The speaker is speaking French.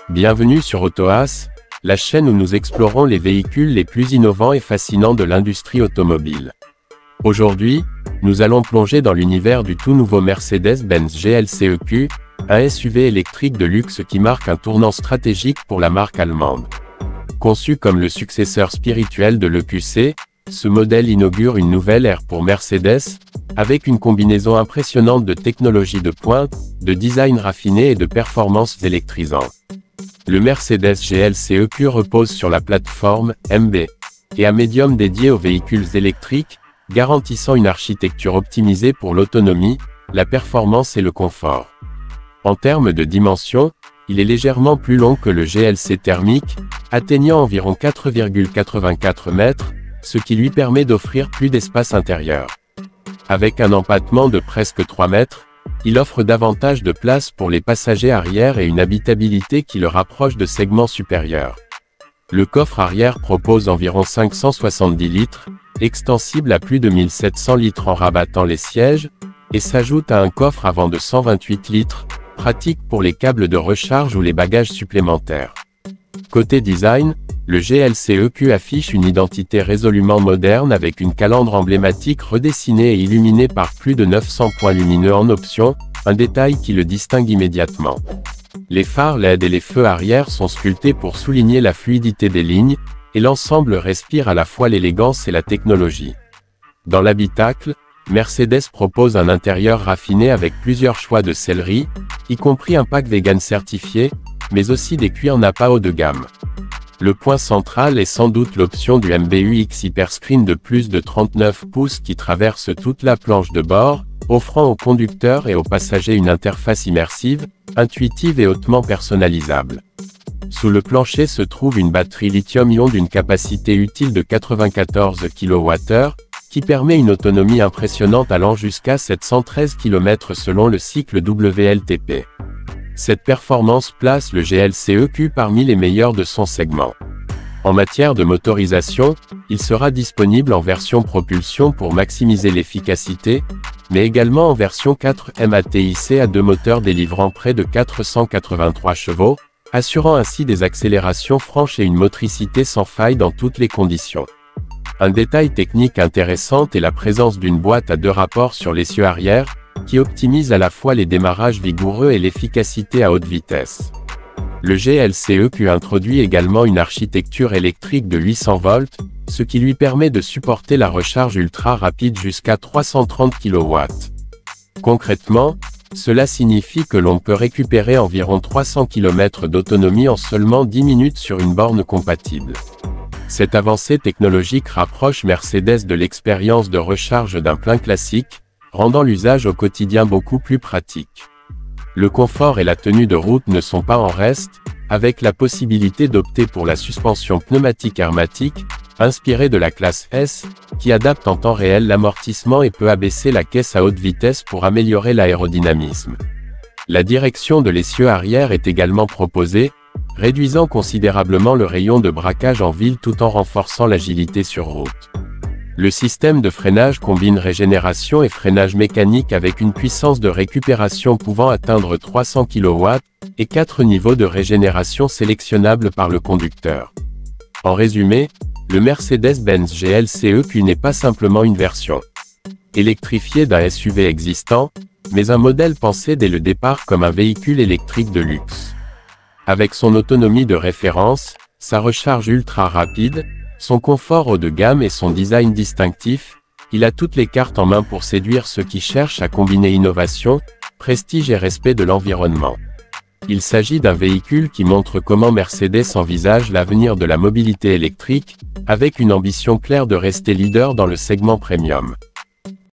Bienvenue sur AutoAs, la chaîne où nous explorons les véhicules les plus innovants et fascinants de l'industrie automobile. Aujourd'hui, nous allons plonger dans l'univers du tout nouveau Mercedes-Benz GLC EQ, un SUV électrique de luxe qui marque un tournant stratégique pour la marque allemande. Conçu comme le successeur spirituel de l'EQC, ce modèle inaugure une nouvelle ère pour Mercedes, avec une combinaison impressionnante de technologies de pointe, de design raffiné et de performances électrisantes. Le Mercedes GLC EQ repose sur la plateforme MB et un médium dédié aux véhicules électriques, garantissant une architecture optimisée pour l'autonomie, la performance et le confort. En termes de dimension, il est légèrement plus long que le GLC thermique, atteignant environ 4,84 mètres, ce qui lui permet d'offrir plus d'espace intérieur. Avec un empattement de presque 3 mètres, il offre davantage de place pour les passagers arrière et une habitabilité qui le rapproche de segments supérieurs. Le coffre arrière propose environ 570 litres, extensible à plus de 1700 litres en rabattant les sièges, et s'ajoute à un coffre avant de 128 litres, pratique pour les câbles de recharge ou les bagages supplémentaires. Côté design, le GLC EQ affiche une identité résolument moderne avec une calandre emblématique redessinée et illuminée par plus de 900 points lumineux en option, un détail qui le distingue immédiatement. Les phares LED et les feux arrière sont sculptés pour souligner la fluidité des lignes, et l'ensemble respire à la fois l'élégance et la technologie. Dans l'habitacle, Mercedes propose un intérieur raffiné avec plusieurs choix de sellerie, y compris un pack vegan certifié, mais aussi des cuirs Napa haut de gamme. Le point central est sans doute l'option du MBUX Hyperscreen de plus de 39 pouces qui traverse toute la planche de bord, offrant aux conducteurs et aux passagers une interface immersive, intuitive et hautement personnalisable. Sous le plancher se trouve une batterie lithium-ion d'une capacité utile de 94 kWh, qui permet une autonomie impressionnante allant jusqu'à 713 km selon le cycle WLTP. Cette performance place le GLC EQ parmi les meilleurs de son segment. En matière de motorisation, il sera disponible en version propulsion pour maximiser l'efficacité, mais également en version 4 MATIC à deux moteurs délivrant près de 483 chevaux, assurant ainsi des accélérations franches et une motricité sans faille dans toutes les conditions. Un détail technique intéressant est la présence d'une boîte à deux rapports sur l'essieu arrière, qui optimise à la fois les démarrages vigoureux et l'efficacité à haute vitesse. Le GLC EQ introduit également une architecture électrique de 800 volts, ce qui lui permet de supporter la recharge ultra rapide jusqu'à 330 kW. Concrètement, cela signifie que l'on peut récupérer environ 300 km d'autonomie en seulement 10 minutes sur une borne compatible. Cette avancée technologique rapproche Mercedes de l'expérience de recharge d'un plein classique, rendant l'usage au quotidien beaucoup plus pratique. Le confort et la tenue de route ne sont pas en reste, avec la possibilité d'opter pour la suspension pneumatique hermétique, inspirée de la classe S, qui adapte en temps réel l'amortissement et peut abaisser la caisse à haute vitesse pour améliorer l'aérodynamisme. La direction de l'essieu arrière est également proposée, réduisant considérablement le rayon de braquage en ville tout en renforçant l'agilité sur route. Le système de freinage combine régénération et freinage mécanique avec une puissance de récupération pouvant atteindre 300 kW, et 4 niveaux de régénération sélectionnables par le conducteur. En résumé, le Mercedes-Benz GLC EQ n'est pas simplement une version électrifiée d'un SUV existant, mais un modèle pensé dès le départ comme un véhicule électrique de luxe. Avec son autonomie de référence, sa recharge ultra rapide, son confort haut de gamme et son design distinctif, il a toutes les cartes en main pour séduire ceux qui cherchent à combiner innovation, prestige et respect de l'environnement. Il s'agit d'un véhicule qui montre comment Mercedes envisage l'avenir de la mobilité électrique, avec une ambition claire de rester leader dans le segment premium.